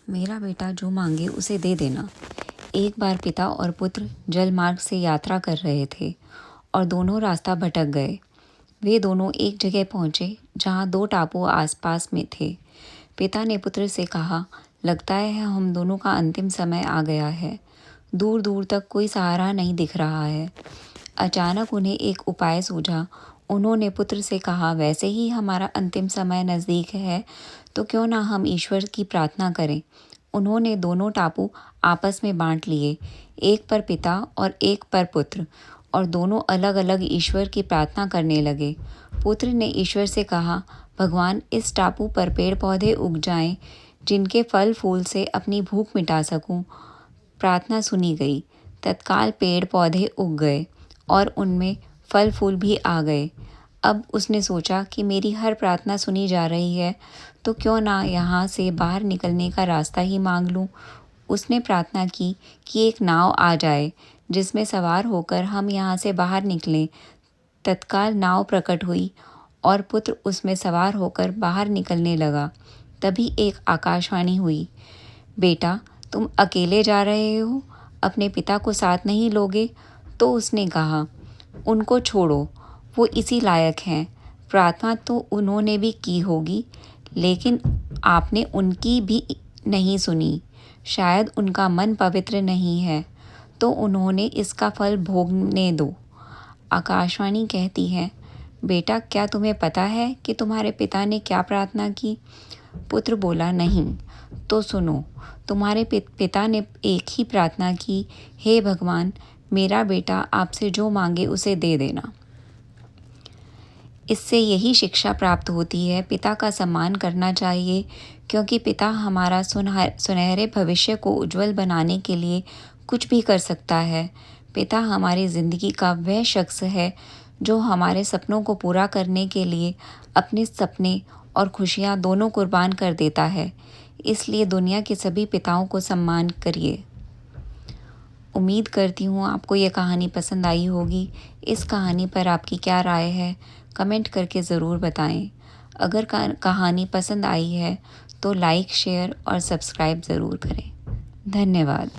मेरा बेटा जो मांगे उसे दे देना। एक बार पिता और पुत्र जल मार्ग से यात्रा कर रहे थे और दोनों रास्ता भटक गए। वे दोनों एक जगह पहुंचे जहां दो टापू आसपास में थे। पिता ने पुत्र से कहा, लगता है हम दोनों का अंतिम समय आ गया है। दूर दूर तक कोई सहारा नहीं दिख रहा है। अचानक उन्हें एक उपाय सूझा। उन्होंने पुत्र से कहा, वैसे ही हमारा अंतिम समय नज़दीक है तो क्यों ना हम ईश्वर की प्रार्थना करें। उन्होंने दोनों टापू आपस में बांट लिए, एक पर पिता और एक पर पुत्र, और दोनों अलग अलग ईश्वर की प्रार्थना करने लगे। पुत्र ने ईश्वर से कहा, भगवान, इस टापू पर पेड़ पौधे उग जाएं जिनके फल फूल से अपनी भूख मिटा सकूं। प्रार्थना सुनी गई। तत्काल पेड़ पौधे उग गए और उनमें फल फूल भी आ गए। अब उसने सोचा कि मेरी हर प्रार्थना सुनी जा रही है तो क्यों ना यहाँ से बाहर निकलने का रास्ता ही मांग लूँ। उसने प्रार्थना की कि एक नाव आ जाए जिसमें सवार होकर हम यहाँ से बाहर निकलें। तत्काल नाव प्रकट हुई और पुत्र उसमें सवार होकर बाहर निकलने लगा। तभी एक आकाशवाणी हुई, बेटा, तुम अकेले जा रहे हो, अपने पिता को साथ नहीं लोगे? तो उसने कहा, उनको छोड़ो, वो इसी लायक हैं। प्रार्थना तो उन्होंने भी की होगी, लेकिन आपने उनकी भी नहीं सुनी। शायद उनका मन पवित्र नहीं है, तो उन्होंने इसका फल भोगने दो। आकाशवाणी कहती है, बेटा, क्या तुम्हें पता है कि तुम्हारे पिता ने क्या प्रार्थना की? पुत्र बोला, नहीं। तो सुनो, तुम्हारे पिता ने एक ही प्रार्थना की, हे भगवान, मेरा बेटा आपसे जो मांगे उसे दे देना। इससे यही शिक्षा प्राप्त होती है, पिता का सम्मान करना चाहिए, क्योंकि पिता हमारा सुनहरे भविष्य को उज्जवल बनाने के लिए कुछ भी कर सकता है। पिता हमारी ज़िंदगी का वह शख्स है जो हमारे सपनों को पूरा करने के लिए अपने सपने और खुशियाँ दोनों कुर्बान कर देता है। इसलिए दुनिया के सभी पिताओं को सम्मान करिए। उम्मीद करती हूँ आपको ये कहानी पसंद आई होगी। इस कहानी पर आपकी क्या राय है, कमेंट करके ज़रूर बताएं। अगर कहानी पसंद आई है तो लाइक, शेयर और सब्सक्राइब ज़रूर करें। धन्यवाद।